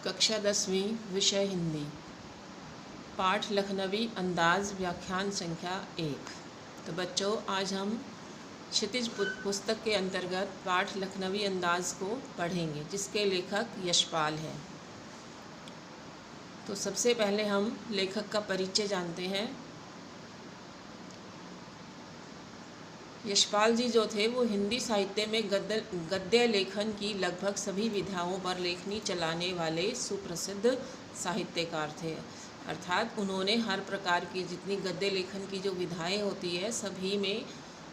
कक्षा 10वीं विषय हिंदी। पाठ लखनवी अंदाज व्याख्यान संख्या 1। तो बच्चों, आज हम क्षितिज पुस्तक के अंतर्गत पाठ लखनवी अंदाज को पढ़ेंगे, जिसके लेखक यशपाल हैं। तो सबसे पहले हम लेखक का परिचय जानते हैं। यशपाल जी जो थे वो हिंदी साहित्य में गद्य लेखन की लगभग सभी विधाओं पर लेखनी चलाने वाले सुप्रसिद्ध साहित्यकार थे। अर्थात उन्होंने हर प्रकार की जितनी गद्य लेखन की जो विधाएं होती है सभी में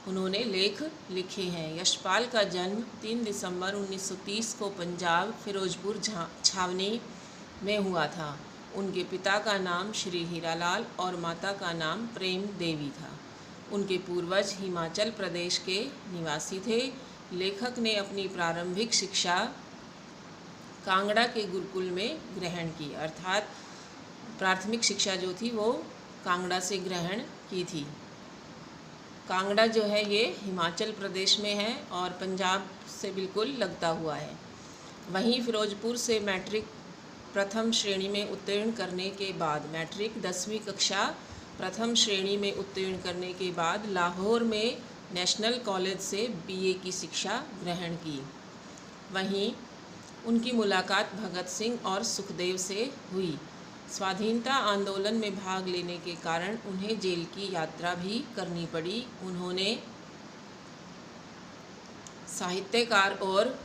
उन्होंने लेख लिखे हैं। यशपाल का जन्म 3 दिसंबर 1930 को पंजाब फिरोजपुर छावनी में हुआ था। उनके पिता का नाम श्री हीरालाल और माता का नाम प्रेम देवी था। उनके पूर्वज हिमाचल प्रदेश के निवासी थे। लेखक ने अपनी प्रारंभिक शिक्षा कांगड़ा के गुरुकुल में ग्रहण की, अर्थात प्राथमिक शिक्षा जो थी वो कांगड़ा से ग्रहण की थी। कांगड़ा जो है ये हिमाचल प्रदेश में है और पंजाब से बिल्कुल लगता हुआ है। वहीं फिरोजपुर से मैट्रिक प्रथम श्रेणी में उत्तीर्ण करने के बाद मैट्रिक 10वीं कक्षा प्रथम श्रेणी में उत्तीर्ण करने के बाद लाहौर में नेशनल कॉलेज से बीए की शिक्षा ग्रहण की। वहीं उनकी मुलाकात भगत सिंह और सुखदेव से हुई। स्वाधीनता आंदोलन में भाग लेने के कारण उन्हें जेल की यात्रा भी करनी पड़ी। उन्होंने साहित्यकार और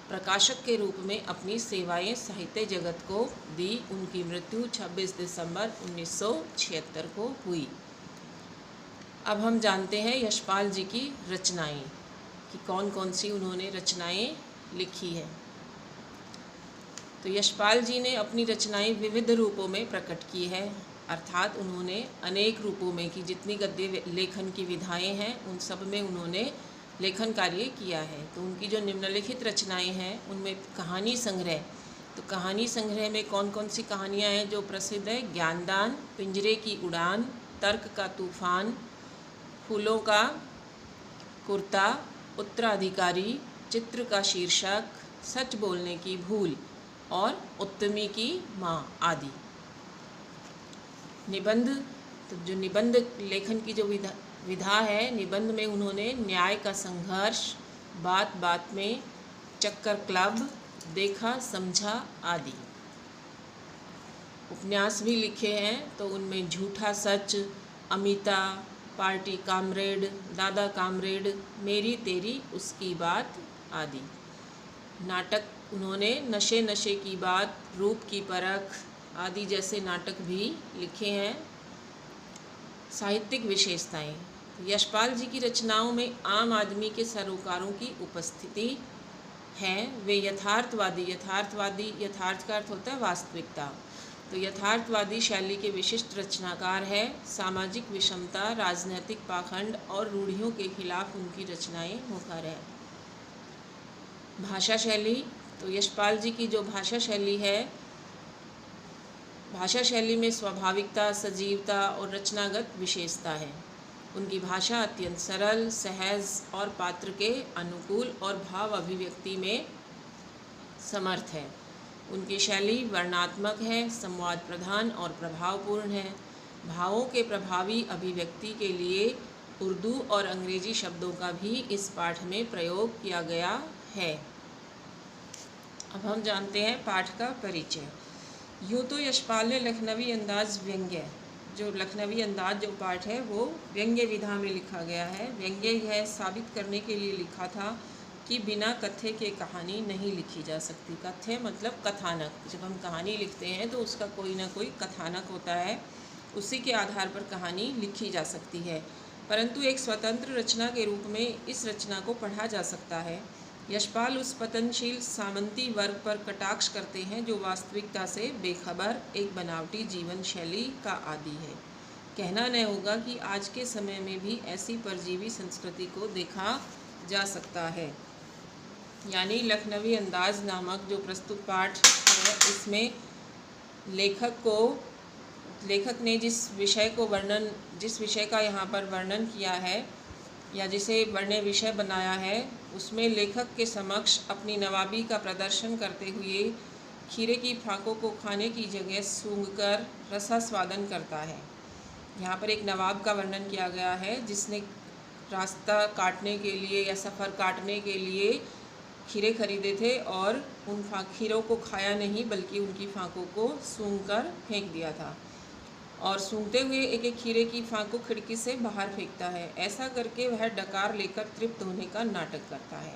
प्रकाशक के रूप में अपनी सेवाएं साहित्य जगत को दी। उनकी मृत्यु 26 दिसंबर 1976 को हुई। अब हम जानते हैं यशपाल जी की रचनाएं कि कौन कौन सी उन्होंने रचनाएं लिखी है। तो यशपाल जी ने अपनी रचनाएं विविध रूपों में प्रकट की है, अर्थात उन्होंने अनेक रूपों में की जितनी गद्य लेखन की विधाएं हैं उन सब में उन्होंने लेखन कार्य किया है। तो उनकी जो निम्नलिखित रचनाएं हैं उनमें कहानी संग्रह, तो कहानी संग्रह में कौन कौन सी कहानियां हैं जो प्रसिद्ध है? ज्ञानदान, पिंजरे की उड़ान, तर्क का तूफान, फूलों का कुर्ता, उत्तराधिकारी, चित्र का शीर्षक, सच बोलने की भूल और उत्तमी की माँ आदि। निबंध, तो जो निबंध लेखन की जो विधा है, निबंध में उन्होंने न्याय का संघर्ष, बात बात में, चक्कर क्लब, देखा समझा आदि। उपन्यास भी लिखे हैं, तो उनमें झूठा सच, अमिता, पार्टी कामरेड, दादा कामरेड, मेरी तेरी उसकी बात आदि। नाटक उन्होंने नशे नशे की बात, रूप की परख आदि जैसे नाटक भी लिखे हैं। साहित्यिक विशेषताएं, यशपाल जी की रचनाओं में आम आदमी के सरोकारों की उपस्थिति है। वे यथार्थवादी यथार्थ का अर्थ होता है वास्तविकता, तो यथार्थवादी शैली के विशिष्ट रचनाकार है। सामाजिक विषमता, राजनैतिक पाखंड और रूढ़ियों के खिलाफ उनकी रचनाएं मुखर है। भाषा शैली, तो यशपाल जी की जो भाषा शैली है, भाषा शैली में स्वाभाविकता, सजीवता और रचनागत विशेषता है। उनकी भाषा अत्यंत सरल, सहज और पात्र के अनुकूल और भाव अभिव्यक्ति में समर्थ है। उनकी शैली वर्णनात्मक है, संवाद प्रधान और प्रभावपूर्ण है। भावों के प्रभावी अभिव्यक्ति के लिए उर्दू और अंग्रेजी शब्दों का भी इस पाठ में प्रयोग किया गया है। अब हम जानते हैं पाठ का परिचय। यूँ तो यशपाल ने लखनवी अंदाज व्यंग्य, जो लखनवी अंदाज जो पाठ है वो व्यंग्य विधा में लिखा गया है। व्यंग्य यह साबित करने के लिए लिखा था कि बिना कथ्य के कहानी नहीं लिखी जा सकती। कथ्य मतलब कथानक। जब हम कहानी लिखते हैं तो उसका कोई ना कोई कथानक होता है, उसी के आधार पर कहानी लिखी जा सकती है, परंतु एक स्वतंत्र रचना के रूप में इस रचना को पढ़ा जा सकता है। यशपाल उस पतनशील सामंती वर्ग पर कटाक्ष करते हैं जो वास्तविकता से बेखबर एक बनावटी जीवन शैली का आदी है। कहना न होगा कि आज के समय में भी ऐसी परजीवी संस्कृति को देखा जा सकता है। यानी लखनवी अंदाज नामक जो प्रस्तुत पाठ है, इसमें लेखक ने जिस विषय का यहाँ पर वर्णन किया है या जिसे वर्ण्य विषय बनाया है, उसमें लेखक के समक्ष अपनी नवाबी का प्रदर्शन करते हुए खीरे की फाकों को खाने की जगह सूंघकर रसास्वादन करता है। यहाँ पर एक नवाब का वर्णन किया गया है जिसने रास्ता काटने के लिए या सफ़र काटने के लिए खीरे खरीदे थे और उन खीरों को खाया नहीं बल्कि उनकी फाकों को सूंघकर फेंक दिया था, और सूंघते हुए एक एक खीरे की फांक को खिड़की से बाहर फेंकता है। ऐसा करके वह डकार लेकर तृप्त होने का नाटक करता है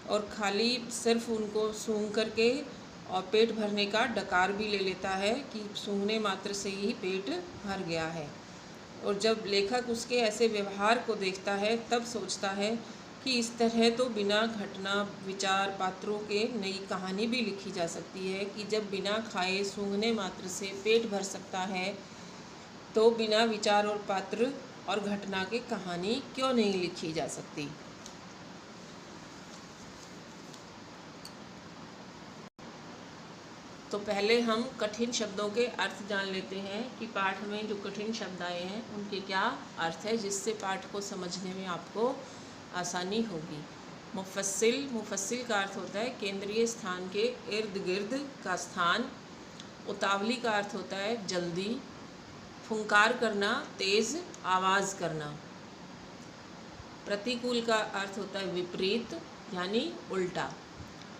और खाली सिर्फ उनको सूंघ करके और पेट भरने का डकार भी ले लेता है कि सूंघने मात्र से ही पेट भर गया है। और जब लेखक उसके ऐसे व्यवहार को देखता है तब सोचता है कि इस तरह तो बिना घटना विचार पात्रों के नई कहानी भी लिखी जा सकती है कि जब बिना खाए सूंघने मात्र से पेट भर सकता है तो बिना विचार और पात्र और घटना के कहानी क्यों नहीं लिखी जा सकती। तो पहले हम कठिन शब्दों के अर्थ जान लेते हैं कि पाठ में जो कठिन शब्द आए हैं उनके क्या अर्थ है, जिससे पाठ को समझने में आपको आसानी होगी। मुफस्सिल, मुफस्सिल का अर्थ होता है केंद्रीय स्थान के इर्द गिर्द का स्थान। उतावली का अर्थ होता है जल्दी। फुंकार करना, तेज़ आवाज़ करना। प्रतिकूल का अर्थ होता है विपरीत यानी उल्टा।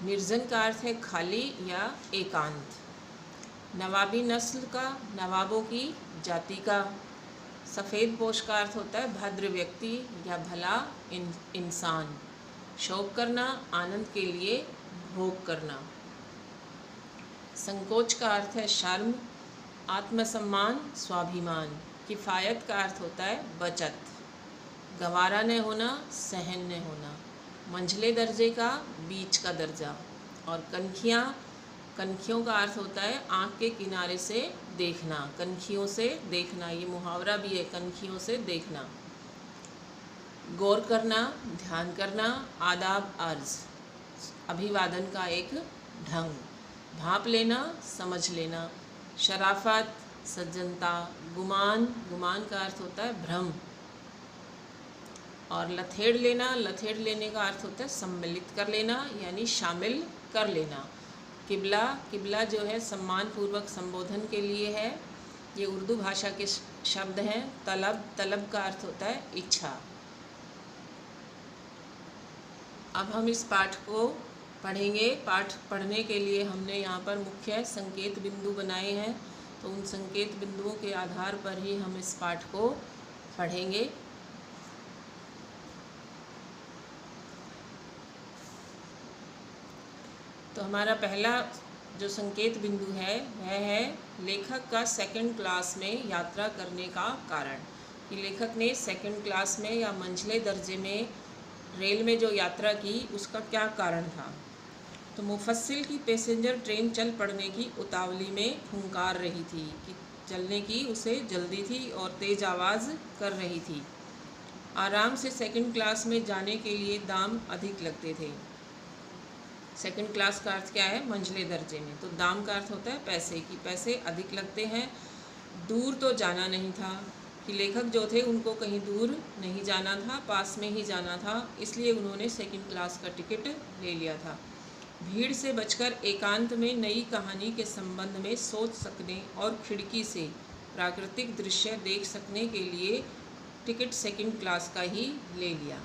निर्जन का अर्थ है खाली या एकांत। नवाबी नस्ल का, नवाबों की जाति का। सफ़ेद पोश का अर्थ होता है भद्र व्यक्ति या भला इंसान। शौक करना, आनंद के लिए भोग करना। संकोच का अर्थ है शर्म। आत्मसम्मान, स्वाभिमान। किफ़ायत का अर्थ होता है बचत। गवारा न होना, सहन न होना। मंझले दर्जे का, बीच का दर्जा। और कनखियाँ, कनखियों का अर्थ होता है आँख के किनारे से देखना, कनखियों से देखना। ये मुहावरा भी है, कनखियों से देखना। गौर करना, ध्यान करना। आदाब अर्ज़, अभिवादन का एक ढंग। भांप लेना, समझ लेना। शराफत, सज्जनता। गुमान, गुमान का अर्थ होता है भ्रम। और लथेड़ लेना, लथेड़ लेने का अर्थ होता है सम्मिलित कर लेना यानी शामिल कर लेना। किबला, किबला जो है सम्मानपूर्वक संबोधन के लिए है। ये उर्दू भाषा के शब्द हैं। तलब, तलब का अर्थ होता है इच्छा। अब हम इस पाठ को पढ़ेंगे। पाठ पढ़ने के लिए हमने यहाँ पर मुख्य संकेत बिंदु बनाए हैं, तो उन संकेत बिंदुओं के आधार पर ही हम इस पाठ को पढ़ेंगे। तो हमारा पहला जो संकेत बिंदु है वह है लेखक का सेकंड क्लास में यात्रा करने का कारण। कि लेखक ने सेकंड क्लास में या मंझले दर्जे में रेल में जो यात्रा की उसका क्या कारण था। तो मुफस्सिल की पैसेंजर ट्रेन चल पड़ने की उतावली में फुंकार रही थी कि चलने की उसे जल्दी थी और तेज़ आवाज़ कर रही थी। आराम से सेकंड क्लास में जाने के लिए दाम अधिक लगते थे। सेकंड क्लास का अर्थ क्या है, मंझले दर्जे में। तो दाम का अर्थ होता है पैसे, की पैसे अधिक लगते हैं। दूर तो जाना नहीं था कि लेखक जो थे उनको कहीं दूर नहीं जाना था, पास में ही जाना था, इसलिए उन्होंने सेकंड क्लास का टिकट ले लिया था। भीड़ से बचकर एकांत में नई कहानी के संबंध में सोच सकने और खिड़की से प्राकृतिक दृश्य देख सकने के लिए टिकट सेकंड क्लास का ही ले लिया।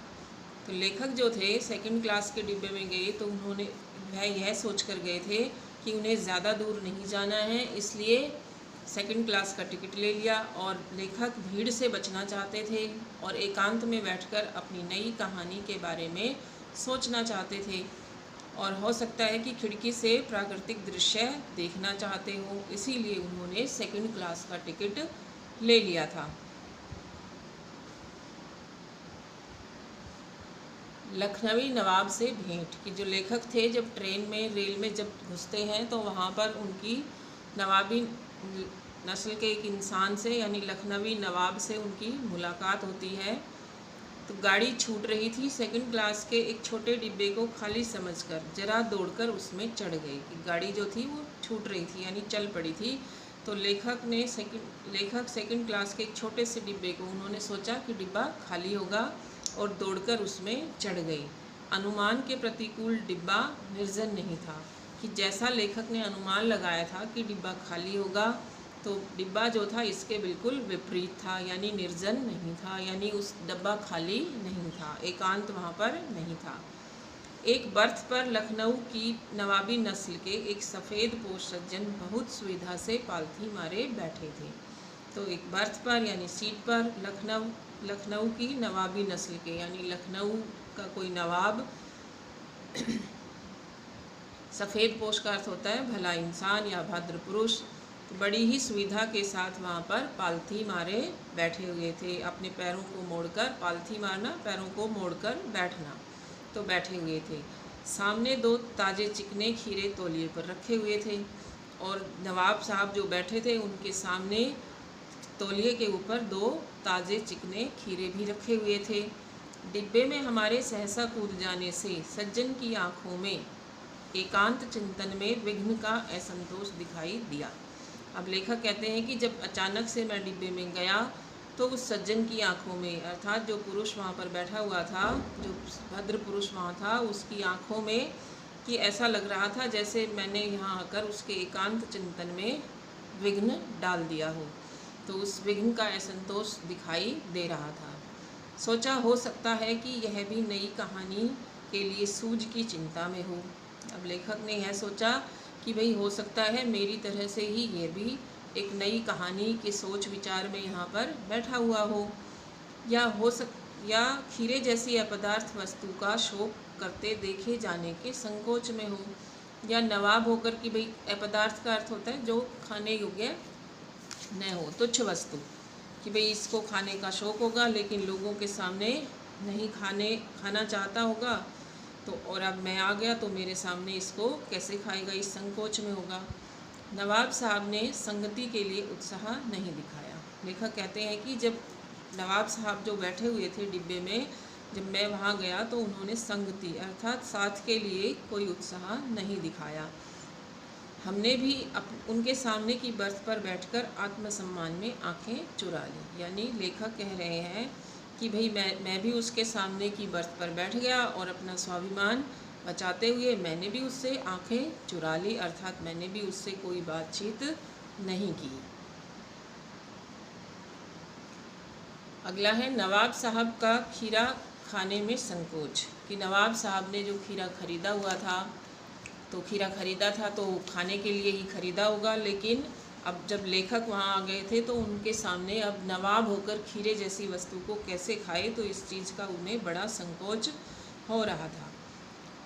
तो लेखक जो थे सेकंड क्लास के डिब्बे में गए तो उन्होंने वह यह सोच कर गए थे कि उन्हें ज़्यादा दूर नहीं जाना है, इसलिए सेकंड क्लास का टिकट ले लिया। और लेखक भीड़ से बचना चाहते थे और एकांत में बैठकर अपनी नई कहानी के बारे में सोचना चाहते थे, और हो सकता है कि खिड़की से प्राकृतिक दृश्य देखना चाहते हो, इसीलिए उन्होंने सेकंड क्लास का टिकट ले लिया था। लखनवी नवाब से भेंट। कि जो लेखक थे जब ट्रेन में रेल में जब घुसते हैं तो वहाँ पर उनकी नवाबी नस्ल के एक इंसान से यानी लखनवी नवाब से उनकी मुलाकात होती है। तो गाड़ी छूट रही थी, सेकंड क्लास के एक छोटे डिब्बे को खाली समझकर जरा दौड़कर उसमें चढ़ गई। कि गाड़ी जो थी वो छूट रही थी यानी चल पड़ी थी। तो लेखक सेकंड क्लास के एक छोटे से डिब्बे को उन्होंने सोचा कि डिब्बा खाली होगा और दौड़कर उसमें चढ़ गई। अनुमान के प्रतिकूल डिब्बा निर्जन नहीं था। कि जैसा लेखक ने अनुमान लगाया था कि डिब्बा खाली होगा, तो डिब्बा जो था इसके बिल्कुल विपरीत था, यानी निर्जन नहीं था, यानी उस डब्बा खाली नहीं था, एकांत वहाँ पर नहीं था। एक बर्थ पर लखनऊ की नवाबी नस्ल के एक सफ़ेद पोश सज्जन बहुत सुविधा से पालथी मारे बैठे थे। तो एक बर्थ पर यानी सीट पर लखनऊ की नवाबी नस्ल के, यानी लखनऊ का कोई नवाब, सफ़ेद पोश का अर्थ होता है भला इंसान या भद्र पुरुष, तो बड़ी ही सुविधा के साथ वहाँ पर पालथी मारे बैठे हुए थे। अपने पैरों को मोड़कर, पालथी मारना पैरों को मोड़कर बैठना, तो बैठे हुए थे। सामने 2 ताज़े चिकने खीरे तौलिए पर रखे हुए थे और नवाब साहब जो बैठे थे उनके सामने तौलिए के ऊपर 2 ताज़े चिकने खीरे भी रखे हुए थे। डिब्बे में हमारे सहसा कूद जाने से सज्जन की आँखों में एकांत चिंतन में विघ्न का असंतोष दिखाई दिया। अब लेखक कहते हैं कि जब अचानक से मैं डिब्बे में गया तो उस सज्जन की आंखों में, अर्थात जो पुरुष वहाँ पर बैठा हुआ था, जो भद्र पुरुष वहाँ था, उसकी आंखों में कि ऐसा लग रहा था जैसे मैंने यहाँ आकर उसके एकांत चिंतन में विघ्न डाल दिया हो। तो उस विघ्न का असंतोष दिखाई दे रहा था। सोचा हो सकता है कि यह भी नई कहानी के लिए सूझ की चिंता में हो। अब लेखक ने यह सोचा कि भाई हो सकता है मेरी तरह से ही ये भी एक नई कहानी के सोच विचार में यहाँ पर बैठा हुआ हो, या खीरे जैसी अपदार्थ वस्तु का शोक करते देखे जाने के संकोच में हो, या नवाब होकर कि भाई अपदार्थ का अर्थ होता है जो खाने योग्य न हो, तुच्छ वस्तु, कि भाई इसको खाने का शौक़ होगा लेकिन लोगों के सामने नहीं खाना चाहता होगा, तो और अब मैं आ गया तो मेरे सामने इसको कैसे खाएगा, इस संकोच में होगा। नवाब साहब ने संगति के लिए उत्साह नहीं दिखाया। लेखक कहते हैं कि जब नवाब साहब जो बैठे हुए थे डिब्बे में, जब मैं वहाँ गया तो उन्होंने संगति अर्थात साथ के लिए कोई उत्साह नहीं दिखाया। हमने भी उनके सामने की बर्थ पर बैठकर आत्मसम्मान में आंखें चुरा ली। यानी लेखक कह रहे हैं कि भाई मैं भी उसके सामने की बर्थ पर बैठ गया और अपना स्वाभिमान बचाते हुए मैंने भी उससे आंखें चुरा ली, अर्थात मैंने भी उससे कोई बातचीत नहीं की। अगला है नवाब साहब का खीरा खाने में संकोच, कि नवाब साहब ने जो खीरा खरीदा हुआ था, तो खीरा खरीदा था तो खाने के लिए ही खरीदा होगा, लेकिन अब जब लेखक वहाँ आ गए थे तो उनके सामने अब नवाब होकर खीरे जैसी वस्तु को कैसे खाए, तो इस चीज़ का उन्हें बड़ा संकोच हो रहा था।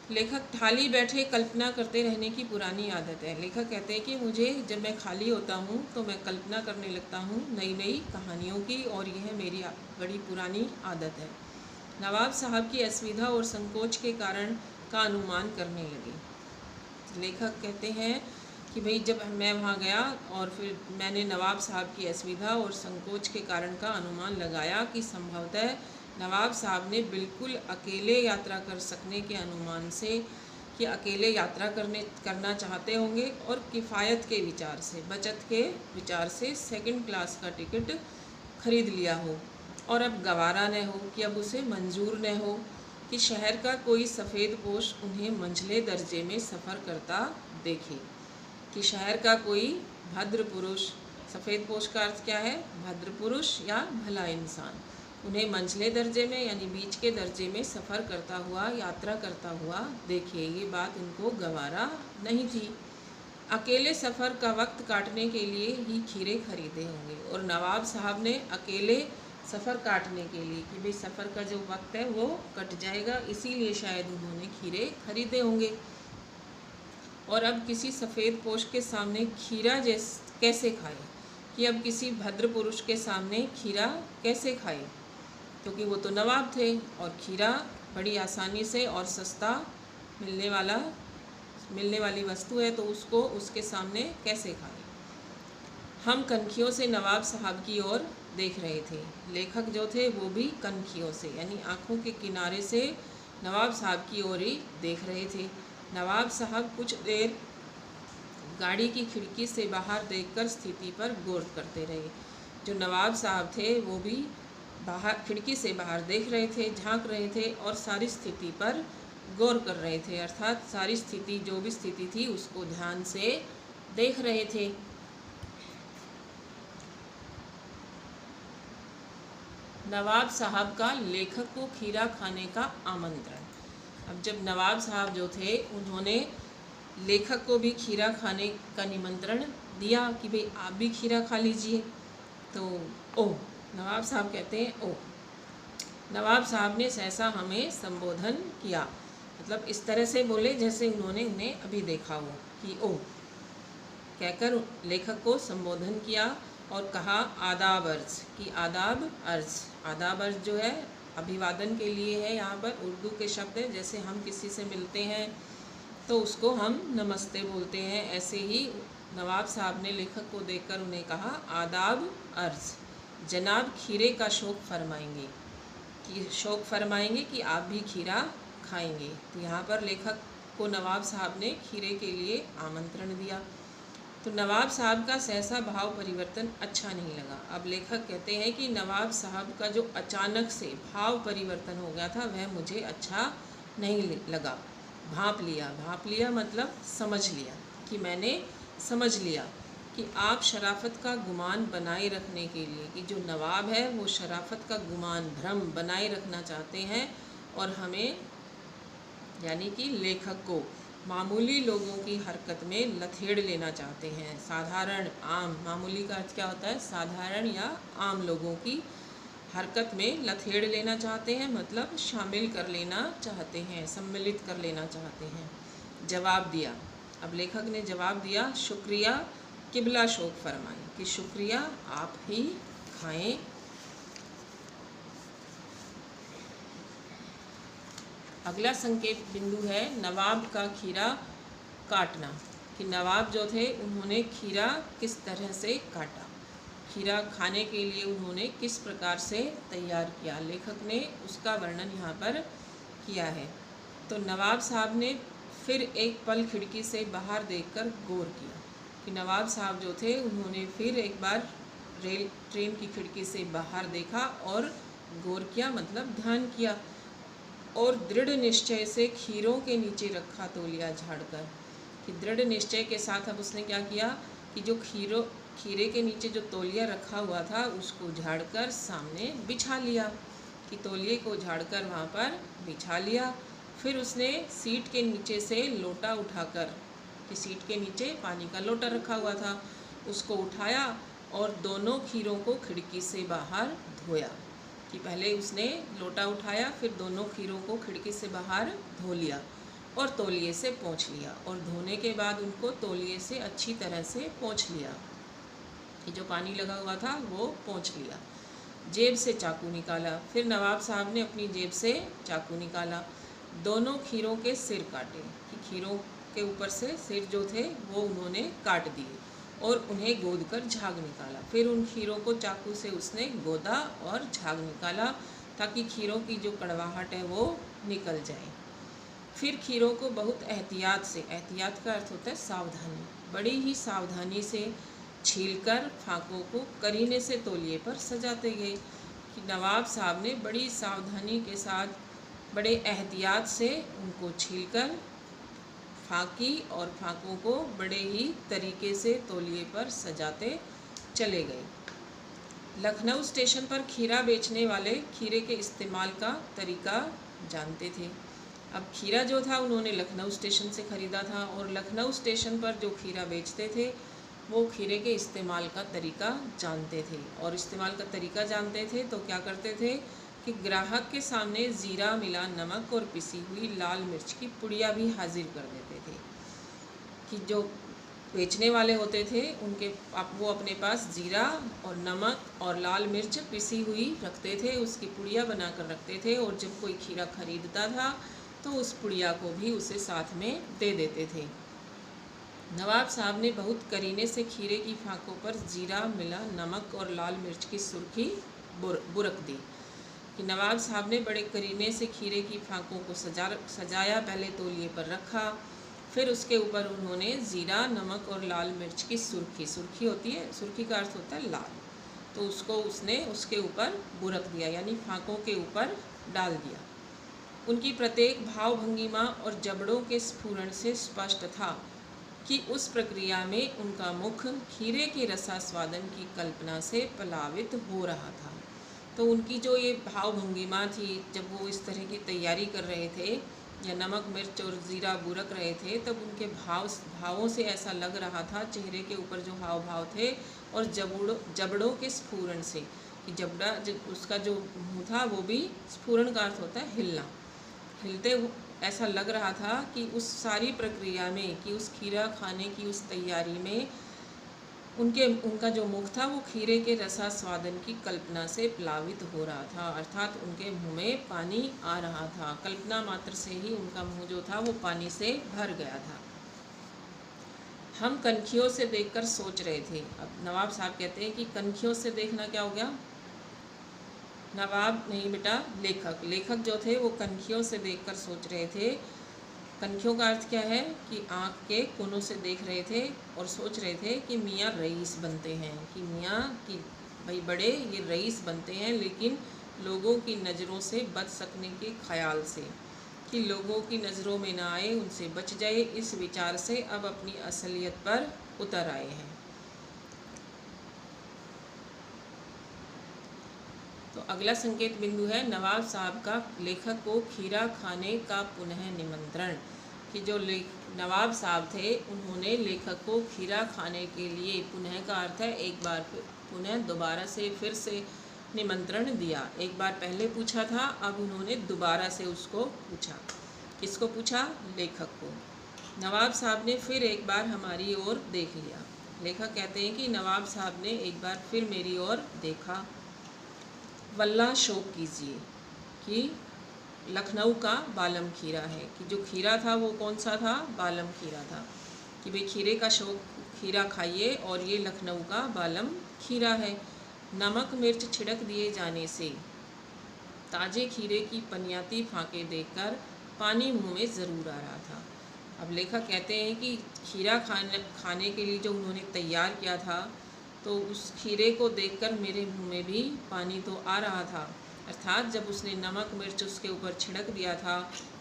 लेखक थाली बैठे कल्पना करते रहने की पुरानी आदत है। लेखक कहते हैं कि मुझे जब मैं खाली होता हूँ तो मैं कल्पना करने लगता हूँ नई नई कहानियों की, और यह मेरी बड़ी पुरानी आदत है। नवाब साहब की असुविधा और संकोच के कारण का अनुमान करने लगे। लेखक कहते हैं कि भाई जब मैं वहाँ गया और फिर मैंने नवाब साहब की असुविधा और संकोच के कारण का अनुमान लगाया कि संभवतः नवाब साहब ने बिल्कुल अकेले यात्रा कर सकने के अनुमान से, कि अकेले यात्रा करना चाहते होंगे, और किफ़ायत के विचार से, बचत के विचार से सेकंड क्लास का टिकट खरीद लिया हो, और अब गवारा न हो, कि अब उसे मंजूर न हो कि शहर का कोई सफ़ेद पोश उन्हें मंझले दर्जे में सफ़र करता देखे, कि शहर का कोई भद्र पुरुष, सफ़ेद पोश का अर्थ क्या है, भद्र पुरुष या भला इंसान, उन्हें मंझले दर्जे में यानी बीच के दर्जे में सफ़र करता हुआ, यात्रा करता हुआ देखे। ये बात उनको गवारा नहीं थी। अकेले सफ़र का वक्त काटने के लिए ही खीरे खरीदे होंगे, और नवाब साहब ने अकेले सफ़र काटने के लिए, कि भाई सफ़र का जो वक्त है वो कट जाएगा, इसीलिए शायद उन्होंने खीरे खरीदे होंगे। और अब किसी सफ़ेद पोश के सामने खीरा कैसे खाए, कि अब किसी भद्र पुरुष के सामने खीरा कैसे खाए, क्योंकि वो तो नवाब थे और खीरा बड़ी आसानी से और सस्ता मिलने वाली वस्तु है, तो उसको उसके सामने कैसे खाए। हम कनखियों से नवाब साहब की ओर देख रहे थे। लेखक जो थे वो भी कनखियों से यानी आँखों के किनारे से नवाब साहब की ओर ही देख रहे थे। नवाब साहब कुछ देर गाड़ी की खिड़की से बाहर देखकर स्थिति पर गौर करते रहे। जो नवाब साहब थे वो भी खिड़की से बाहर देख रहे थे, झांक रहे थे और सारी स्थिति पर गौर कर रहे थे, अर्थात सारी स्थिति, जो भी स्थिति थी उसको ध्यान से देख रहे थे। नवाब साहब का लेखक को खीरा खाने का आमंत्रण। अब जब नवाब साहब जो थे उन्होंने लेखक को भी खीरा खाने का निमंत्रण दिया कि भाई आप भी खीरा खा लीजिए, तो ओह, नवाब साहब कहते हैं ओह, नवाब साहब ने सहसा हमें संबोधन किया, मतलब इस तरह से बोले जैसे उन्होंने उन्हें अभी देखा हो कि ओह कहकर लेखक को संबोधन किया और कहा आदाब अर्ज, कि आदाब अर्ज, आदाब अर्ज जो है अभिवादन के लिए है, यहाँ पर उर्दू के शब्द है। जैसे हम किसी से मिलते हैं तो उसको हम नमस्ते बोलते हैं, ऐसे ही नवाब साहब ने लेखक को देखकर उन्हें कहा आदाब अर्ज, जनाब खीरे का शौक़ फरमाएंगे, कि शौक़ फरमाएंगे कि आप भी खीरा खाएंगे। तो यहाँ पर लेखक को नवाब साहब ने खीरे के लिए आमंत्रण दिया। तो नवाब साहब का सहसा भाव परिवर्तन अच्छा नहीं लगा। अब लेखक कहते हैं कि नवाब साहब का जो अचानक से भाव परिवर्तन हो गया था वह मुझे अच्छा नहीं लगा। भांप लिया मतलब समझ लिया, कि मैंने समझ लिया कि आप शराफत का गुमान बनाए रखने के लिए, कि जो नवाब है वो शराफत का गुमान, भ्रम बनाए रखना चाहते हैं और हमें यानी कि लेखक को मामूली लोगों की हरकत में लथेड़ लेना चाहते हैं। साधारण, आम, मामूली का अर्थ क्या होता है? साधारण या आम लोगों की हरकत में लथेड़ लेना चाहते हैं, मतलब शामिल कर लेना चाहते हैं, सम्मिलित कर लेना चाहते हैं। जवाब दिया। अब लेखक ने जवाब दिया शुक्रिया किबला शौक़ फरमाएं, कि शुक्रिया आप ही खाएं। अगला संकेत बिंदु है नवाब का खीरा काटना, कि नवाब जो थे उन्होंने खीरा किस तरह से काटा, खीरा खाने के लिए उन्होंने किस प्रकार से तैयार किया। लेखक ने उसका वर्णन यहाँ पर किया है। तो नवाब साहब ने फिर एक पल खिड़की से बाहर देखकर गौर किया, कि नवाब साहब जो थे उन्होंने फिर एक बार ट्रेन की खिड़की से बाहर देखा और गौर किया, मतलब ध्यान किया, और दृढ़ निश्चय से खीरों के नीचे रखा तौलिया झाड़कर, कि दृढ़ निश्चय के साथ अब उसने क्या किया कि जो खीरे के नीचे जो तौलिया रखा हुआ था उसको झाड़कर सामने बिछा लिया, कि तौलिए को झाड़कर वहाँ पर बिछा लिया। फिर उसने सीट के नीचे से लोटा उठाकर, कि सीट के नीचे पानी का लोटा रखा हुआ था, उसको उठाया और दोनों खीरों को खिड़की से बाहर धोया, कि पहले उसने लोटा उठाया फिर दोनों खीरों को खिड़की से बाहर धो लिया और तौलिए से पोंछ लिया, और धोने के बाद उनको तौलिए से अच्छी तरह से पोंछ लिया, कि जो पानी लगा हुआ था वो पोंछ लिया। जेब से चाकू निकाला, फिर नवाब साहब ने अपनी जेब से चाकू निकाला, दोनों खीरों के सिर काटे, कि खीरों के ऊपर से सिर जो थे वो उन्होंने काट दिए और उन्हें गोद कर झाग निकाला। फिर उन खीरों को चाकू से उसने गोदा और झाग निकाला ताकि खीरों की जो कड़वाहट है वो निकल जाए। फिर खीरों को बहुत एहतियात से, एहतियात का अर्थ होता है सावधानी, बड़ी ही सावधानी से छीलकर फाकों को करीने से तौलिए पर सजाते गए, कि नवाब साहब ने बड़ी सावधानी के साथ, बड़े एहतियात से उनको छीलकर फाकी और फाकों को बड़े ही तरीके से तौलिए पर सजाते चले गए। लखनऊ स्टेशन पर खीरा बेचने वाले खीरे के इस्तेमाल का तरीका जानते थे। अब खीरा जो था उन्होंने लखनऊ स्टेशन से ख़रीदा था, और लखनऊ स्टेशन पर जो खीरा बेचते थे वो खीरे के इस्तेमाल का तरीका जानते थे। और इस्तेमाल का तरीका जानते थे तो क्या करते थे कि ग्राहक के सामने ज़ीरा मिला नमक और पिसी हुई लाल मिर्च की पुड़िया भी हाजिर कर देते थे, कि जो बेचने वाले होते थे उनके वो अपने पास ज़ीरा और नमक और लाल मिर्च पिसी हुई रखते थे, उसकी पुड़िया बना कर रखते थे, और जब कोई खीरा ख़रीदता था तो उस पुड़िया को भी उसे साथ में दे देते थे। नवाब साहब ने बहुत करीने से खीरे की फाकों पर ज़ीरा मिला नमक और लाल मिर्च की सुर्खी बुरक दी, कि नवाब साहब ने बड़े करीने से खीरे की फाकों को सजाया, पहले तौलिए पर रखा, फिर उसके ऊपर उन्होंने ज़ीरा नमक और लाल मिर्च की सुर्खी होती है, सुर्खी का अर्थ होता है लाल, तो उसको उसने उसके ऊपर बुरक दिया, यानी फाकों के ऊपर डाल दिया। उनकी प्रत्येक भावभंगिमा और जबड़ों के स्फुरण से स्पष्ट था कि उस प्रक्रिया में उनका मुख खीरे के रसास्वादन की कल्पना से प्लावित हो रहा था। तो उनकी जो ये भावभंगिमा थी, जब वो इस तरह की तैयारी कर रहे थे या नमक मिर्च और ज़ीरा बुरक रहे थे, तब उनके भावों से ऐसा लग रहा था, चेहरे के ऊपर जो हाव भाव थे और जबड़ों के स्फुरण से, कि जबड़ा उसका जो मुँह था वो भी, स्फुरण का अर्थ होता है हिलना, हिलते ऐसा लग रहा था कि उस सारी प्रक्रिया में, कि उस खीरा खाने की उस तैयारी में उनका जो मुख था वो खीरे के रसास्वादन की कल्पना से प्लावित हो रहा था, अर्थात उनके मुंह में पानी आ रहा था। कल्पना मात्र से ही उनका मुंह जो था वो पानी से भर गया था। हम कनखियों से देखकर सोच रहे थे। अब नवाब साहब कहते हैं कि कनखियों से देखना क्या हो गया? नवाब नहीं बेटा, लेखक जो थे वो कनखियों से देखकर सोच रहे थे। कनखियों का अर्थ क्या है? कि आँख के कोनों से देख रहे थे और सोच रहे थे कि मियाँ रईस बनते हैं, कि मियाँ की भाई बड़े ये रईस बनते हैं, लेकिन लोगों की नज़रों से बच सकने के ख्याल से, कि लोगों की नज़रों में ना आए, उनसे बच जाए, इस विचार से अब अपनी असलियत पर उतर आए हैं। तो अगला संकेत बिंदु है नवाब साहब का लेखक को खीरा खाने का पुनः निमंत्रण। कि जो नवाब साहब थे उन्होंने लेखक को खीरा खाने के लिए, पुनः का अर्थ है एक बार, पुनः दोबारा से, फिर से निमंत्रण दिया। एक बार पहले पूछा था, अब उन्होंने दोबारा से उसको पूछा। किसको पूछा? लेखक को। नवाब साहब ने फिर एक बार हमारी ओर देख लिया। लेखक कहते हैं कि नवाब साहब ने एक बार फिर मेरी ओर देखा। वल्ला शौक कीजिए कि लखनऊ का बालम खीरा है। कि जो खीरा था वो कौन सा था? बालम खीरा था। कि भाई खीरे का शौक, खीरा खाइए, और ये लखनऊ का बालम खीरा है। नमक मिर्च छिड़क दिए जाने से ताज़े खीरे की पनियाती फाँके देखकर पानी मुंह में ज़रूर आ रहा था। अब लेखक कहते हैं कि खीरा खाने के लिए जो उन्होंने तैयार किया था, तो उस खीरे को देखकर मेरे मुंह में भी पानी तो आ रहा था। अर्थात जब उसने नमक मिर्च उसके ऊपर छिड़क दिया था,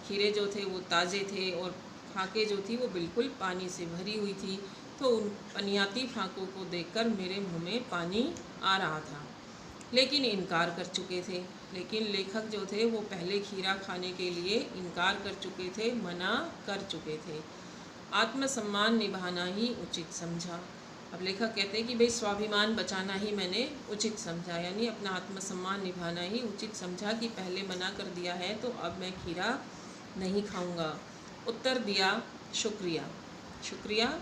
खीरे जो थे वो ताज़े थे और फाँके जो थी वो बिल्कुल पानी से भरी हुई थी, तो उन पनियाती फाँकों को देखकर मेरे मुंह में पानी आ रहा था। लेकिन इनकार कर चुके थे। लेकिन लेखक जो थे वो पहले खीरा खाने के लिए इनकार कर चुके थे, मना कर चुके थे। आत्मसम्मान निभाना ही उचित समझा। अब लेखक कहते हैं कि भाई स्वाभिमान बचाना ही मैंने उचित समझा, यानी अपना आत्मसम्मान निभाना ही उचित समझा कि पहले मना कर दिया है तो अब मैं खीरा नहीं खाऊंगा। उत्तर दिया शुक्रिया। शुक्रिया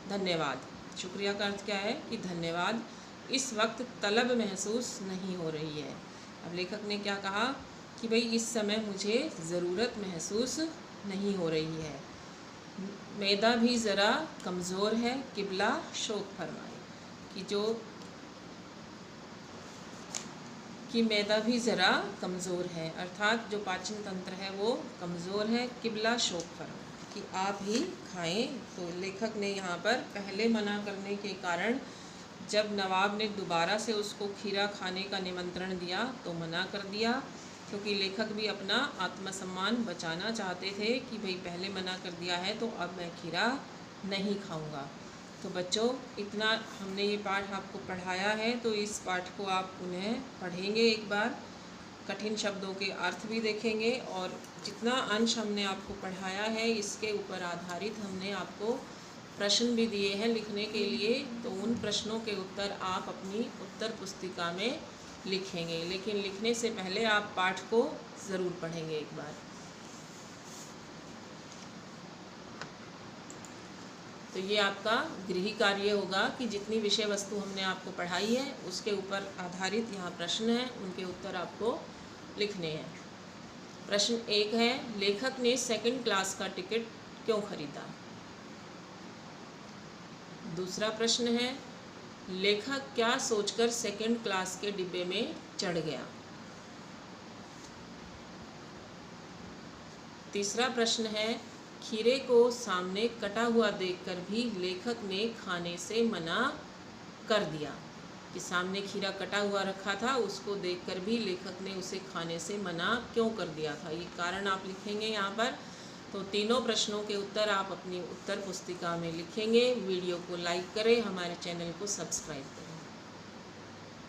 धन्यवाद। शुक्रिया का अर्थ क्या है? कि धन्यवाद। इस वक्त तलब महसूस नहीं हो रही है। अब लेखक ने क्या कहा? कि भाई इस समय मुझे ज़रूरत महसूस नहीं हो रही है। मैदा भी ज़रा कमज़ोर है, किबला शौक फरमाए। कि मैदा भी ज़रा कमज़ोर है, अर्थात जो पाचन तंत्र है वो कमज़ोर है, किबला शौक फरमाए, कि आप ही खाएं। तो लेखक ने यहाँ पर पहले मना करने के कारण, जब नवाब ने दोबारा से उसको खीरा खाने का निमंत्रण दिया तो मना कर दिया, क्योंकि लेखक भी अपना आत्मसम्मान बचाना चाहते थे कि भाई पहले मना कर दिया है तो अब मैं खीरा नहीं खाऊंगा। तो बच्चों, इतना हमने ये पाठ आपको पढ़ाया है, तो इस पाठ को आप पुनः पढ़ेंगे एक बार, कठिन शब्दों के अर्थ भी देखेंगे, और जितना अंश हमने आपको पढ़ाया है इसके ऊपर आधारित हमने आपको प्रश्न भी दिए हैं लिखने के लिए। तो उन प्रश्नों के उत्तर आप अपनी उत्तर पुस्तिका में लिखेंगे, लेकिन लिखने से पहले आप पाठ को ज़रूर पढ़ेंगे एक बार। तो ये आपका गृह कार्य होगा कि जितनी विषय वस्तु हमने आपको पढ़ाई है उसके ऊपर आधारित यहाँ प्रश्न हैं, उनके उत्तर आपको लिखने हैं। प्रश्न 1 है, लेखक ने सेकंड क्लास का टिकट क्यों खरीदा? दूसरा प्रश्न है, लेखक क्या सोचकर सेकंड क्लास के डिब्बे में चढ़ गया? तीसरा प्रश्न है, खीरे को सामने कटा हुआ देखकर भी लेखक ने खाने से मना कर दिया। कि सामने खीरा कटा हुआ रखा था, उसको देखकर भी लेखक ने उसे खाने से मना क्यों कर दिया था। ये कारण आप लिखेंगे यहाँ पर। तो तीनों प्रश्नों के उत्तर आप अपनी उत्तर पुस्तिका में लिखेंगे। वीडियो को लाइक करें, हमारे चैनल को सब्सक्राइब करें।